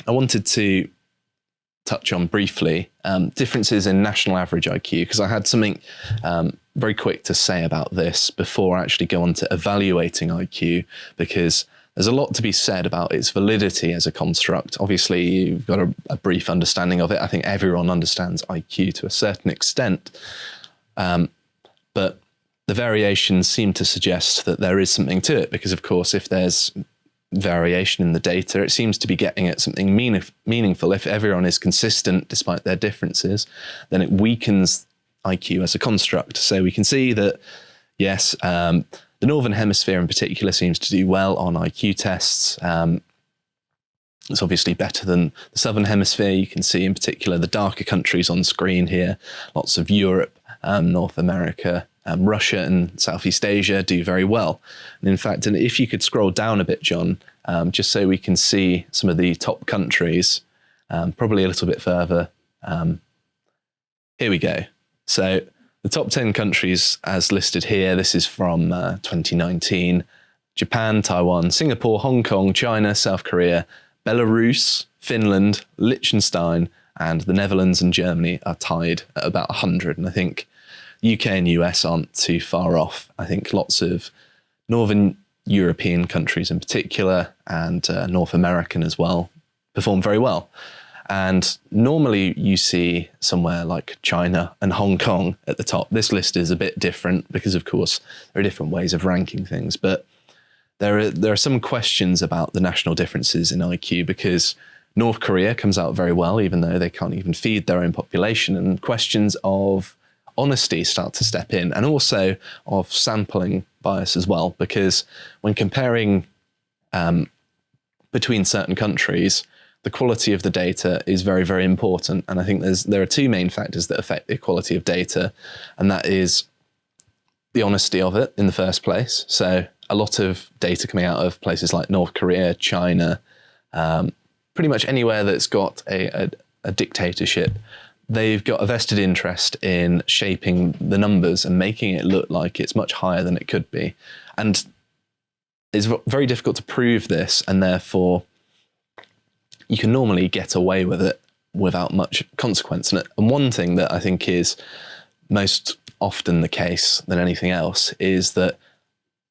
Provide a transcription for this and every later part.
I wanted to touch on briefly differences in national average IQ, because I had something very quick to say about this before I actually go on to evaluating IQ, because there's a lot to be said about its validity as a construct. Obviously, you've got a brief understanding of it. I think everyone understands IQ to a certain extent, but the variations seem to suggest that there is something to it, because of course, if there's variation in the data, it seems to be getting at something meaningful. If everyone is consistent despite their differences, then it weakens IQ as a construct. So we can see that, yes, the Northern Hemisphere in particular seems to do well on IQ tests. It's obviously better than the Southern Hemisphere. You can see in particular the darker countries on screen here, lots of Europe, North America, Russia and Southeast Asia do very well. And in fact, and if you could scroll down a bit, John, just so we can see some of the top countries, probably a little bit further. Here we go. So the top 10 countries as listed here, this is from 2019, Japan, Taiwan, Singapore, Hong Kong, China, South Korea, Belarus, Finland, Liechtenstein, and the Netherlands and Germany are tied at about 100. And I think UK and US aren't too far off. I think lots of Northern European countries in particular, and North American as well, perform very well. And normally you see somewhere like China and Hong Kong at the top. This list is a bit different because, of course, there are different ways of ranking things. But there are some questions about the national differences in IQ, because North Korea comes out very well, even though they can't even feed their own population. And questions of honesty start to step in, and also of sampling bias as well, because when comparing between certain countries, the quality of the data is very, very important. And I think there are two main factors that affect the quality of data, and that is the honesty of it in the first place. So a lot of data coming out of places like North Korea, China, pretty much anywhere that's got a dictatorship, they've got a vested interest in shaping the numbers and making it look like it's much higher than it could be. And it's very difficult to prove this, and therefore you can normally get away with it without much consequence. And one thing that I think is most often the case than anything else is that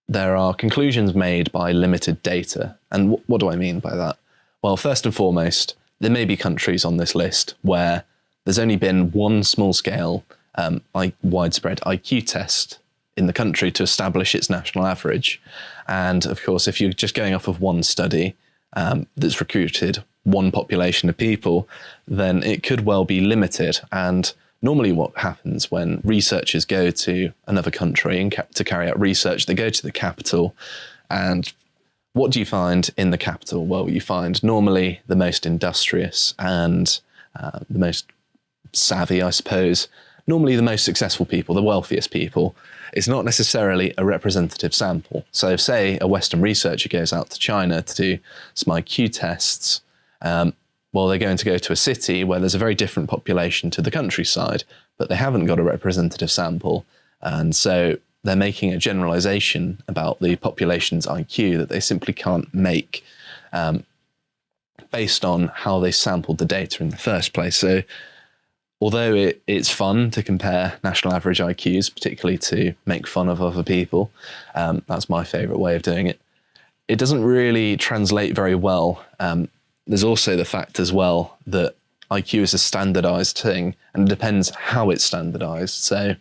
there are conclusions made by limited data. And what do I mean by that? Well, first and foremost, there may be countries on this list where there's only been one small-scale, widespread IQ test in the country to establish its national average. And of course, if you're just going off of one study that's recruited one population of people, then it could well be limited. And normally what happens when researchers go to another country and to carry out research, they go to the capital, and what do you find in the capital? Well, you find normally the most industrious and the most savvy, I suppose, normally the most successful people, the wealthiest people. It's not necessarily a representative sample. So say a Western researcher goes out to China to do some IQ tests, well, they're going to go to a city where there's a very different population to the countryside, but they haven't got a representative sample. And so they're making a generalization about the population's IQ that they simply can't make based on how they sampled the data in the first place. So although it's fun to compare national average IQs, particularly to make fun of other people, that's my favorite way of doing it, it doesn't really translate very well. There's also the fact as well that IQ is a standardized thing, and it depends how it's standardized. So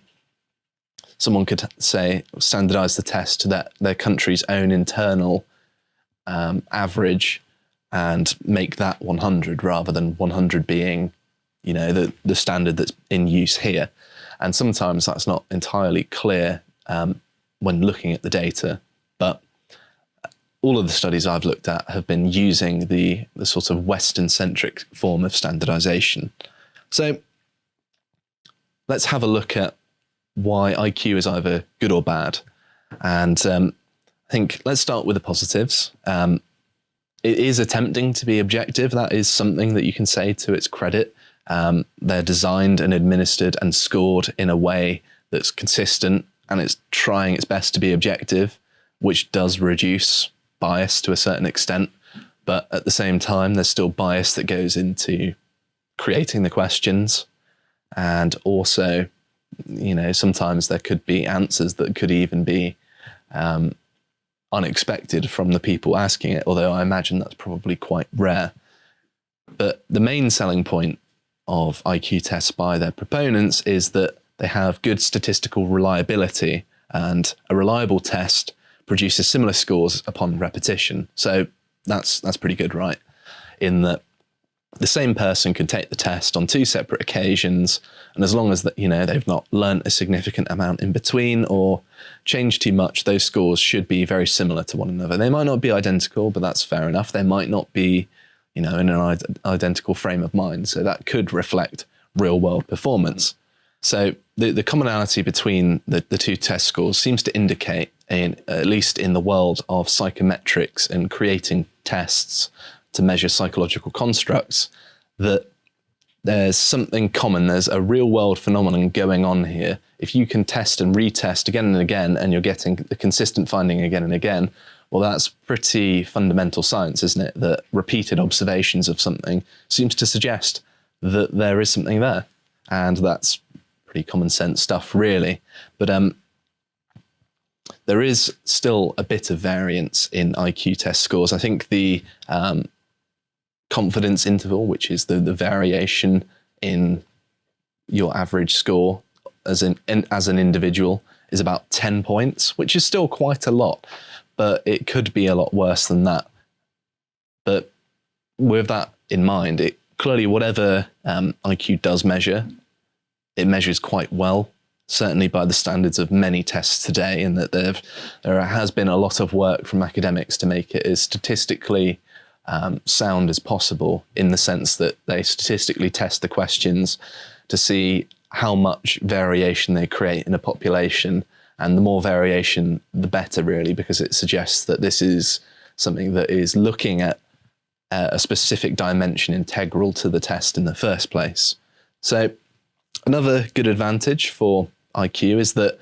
someone could say standardize the test to their country's own internal average and make that 100 rather than 100 being, you know, the standard that's in use here. And sometimes that's not entirely clear when looking at the data, but all of the studies I've looked at have been using the sort of Western-centric form of standardization. So let's have a look at why IQ is either good or bad. And I think let's start with the positives. It is attempting to be objective. That is something that you can say to its credit. They're designed and administered and scored in a way that's consistent, and it's trying its best to be objective, which does reduce bias to a certain extent. But at the same time, there's still bias that goes into creating the questions. And also, sometimes there could be answers that could even be unexpected from the people asking it, although I imagine that's probably quite rare. But the main selling point of IQ tests by their proponents is that they have good statistical reliability, and a reliable test produces similar scores upon repetition. So that's pretty good, right? In that the same person could take the test on 2 separate occasions, and as long as they've not learnt a significant amount in between or changed too much, those scores should be very similar to one another. They might not be identical, but that's fair enough. They might not be in an identical frame of mind, so that could reflect real world performance. So the commonality between the 2 test scores seems to indicate, at least in the world of psychometrics and creating tests to measure psychological constructs, that there's something common. There's a real world phenomenon going on here. If you can test and retest again and again, and you're getting the consistent finding again and again, well, that's pretty fundamental science, isn't it? That repeated observations of something seems to suggest that there is something there. And that's pretty common sense stuff, really. But there is still a bit of variance in IQ test scores. I think the confidence interval, which is the variation in your average score as an individual, is about 10 points, which is still quite a lot, but it could be a lot worse than that. But with that in mind, clearly whatever IQ does measure, it measures quite well, certainly by the standards of many tests today, and that there has been a lot of work from academics to make it as statistically sound as possible, in the sense that they statistically test the questions to see how much variation they create in a population. And the more variation, the better, really, because it suggests that this is something that is looking at a specific dimension integral to the test in the first place. So another good advantage for IQ is that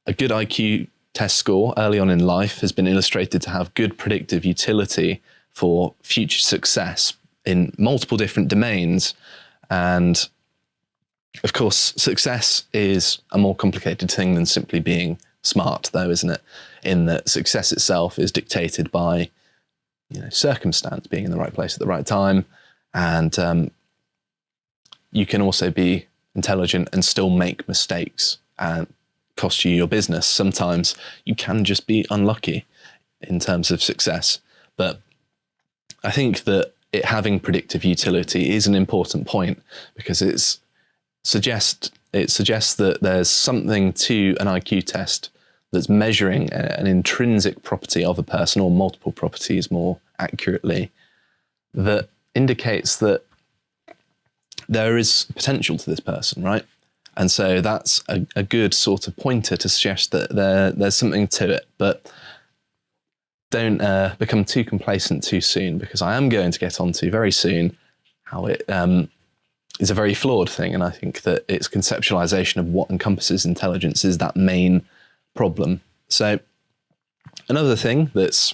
a good IQ test score early on in life has been illustrated to have good predictive utility for future success in multiple different domains. And of course, success is a more complicated thing than simply being smart, though, isn't it? In that success itself is dictated by, circumstance, being in the right place at the right time. And you can also be intelligent and still make mistakes and cost you your business. Sometimes you can just be unlucky in terms of success. But I think that it having predictive utility is an important point, because it suggests that there's something to an IQ test that's measuring an intrinsic property of a person, or multiple properties more accurately, that indicates that there is potential to this person, right? And so that's a good sort of pointer to suggest that there's something to it. But don't become too complacent too soon, because I am going to get onto very soon how it is a very flawed thing. And I think that its conceptualization of what encompasses intelligence is that main problem. So another thing that's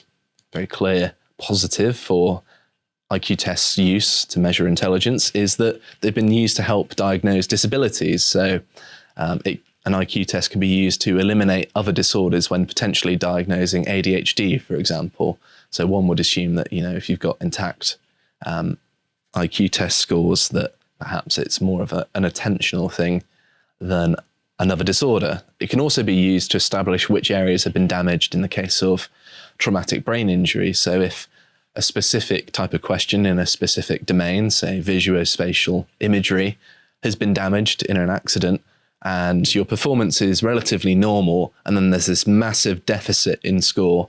very clear positive for IQ tests' use to measure intelligence is that they've been used to help diagnose disabilities. So an IQ test can be used to eliminate other disorders when potentially diagnosing ADHD, for example. So one would assume that, if you've got intact IQ test scores, that perhaps it's more of an attentional thing than another disorder. It can also be used to establish which areas have been damaged in the case of traumatic brain injury. So if a specific type of question in a specific domain, say visuospatial imagery, has been damaged in an accident, and your performance is relatively normal, and then there's this massive deficit in score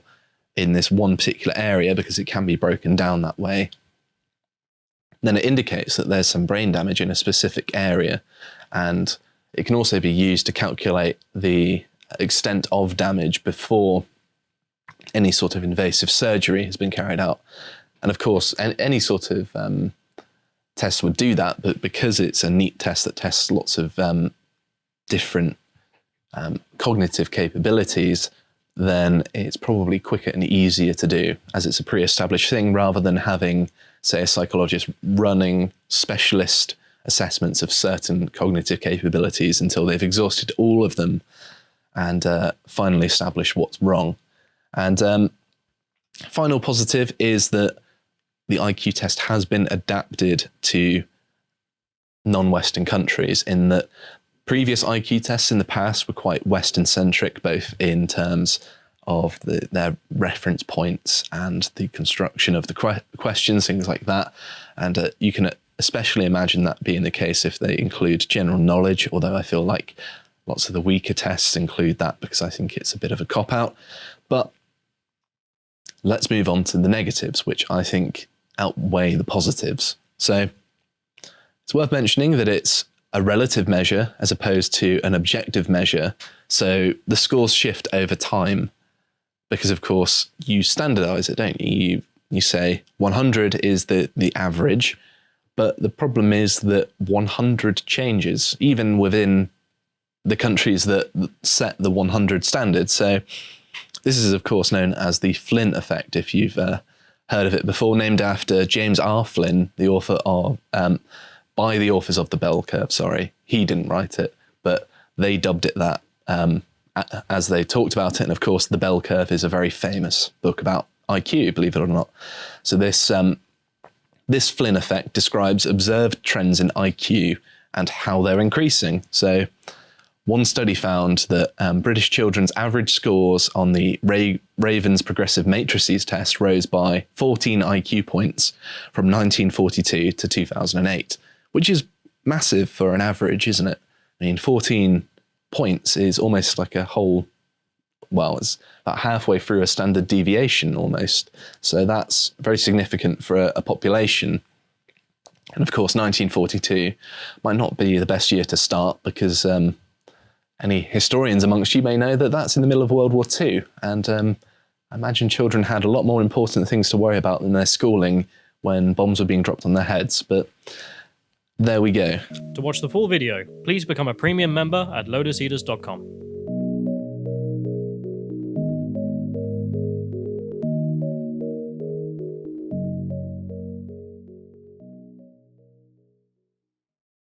in this one particular area, because it can be broken down that way, then it indicates that there's some brain damage in a specific area. And it can also be used to calculate the extent of damage before any sort of invasive surgery has been carried out. And of course, any sort of test would do that, but because it's a neat test that tests lots of different cognitive capabilities, then it's probably quicker and easier to do, as it's a pre-established thing, rather than having, say, a psychologist running specialist assessments of certain cognitive capabilities until they've exhausted all of them and finally establish what's wrong. And final positive is that the IQ test has been adapted to non-Western countries, in that previous IQ tests in the past were quite Western-centric, both in terms of their reference points and the construction of the questions, things like that. And you can especially imagine that being the case if they include general knowledge, although I feel like lots of the weaker tests include that because I think it's a bit of a cop-out. But let's move on to the negatives, which I think outweigh the positives. So it's worth mentioning that it's a relative measure as opposed to an objective measure. So the scores shift over time because, of course, you standardize it, don't you? You say 100 is the average, but the problem is that 100 changes, even within the countries that set the 100 standard. So this is, of course, known as the Flynn effect, if you've heard of it before, named after James R. Flynn, the author of, by the authors of the Bell Curve, sorry. He didn't write it, but they dubbed it that as they talked about it. And of course, the Bell Curve is a very famous book about IQ, believe it or not. So this Flynn effect describes observed trends in IQ and how they're increasing. So one study found that British children's average scores on the Raven's Progressive Matrices test rose by 14 IQ points from 1942 to 2008, which is massive for an average, isn't it? I mean, 14 points is almost like a whole, well, it's about halfway through a standard deviation almost. So that's very significant for a population. And of course, 1942 might not be the best year to start because any historians amongst you may know that that's in the middle of World War II. And I imagine children had a lot more important things to worry about than their schooling when bombs were being dropped on their heads. But there we go. To watch the full video, please become a premium member at lotuseaters.com.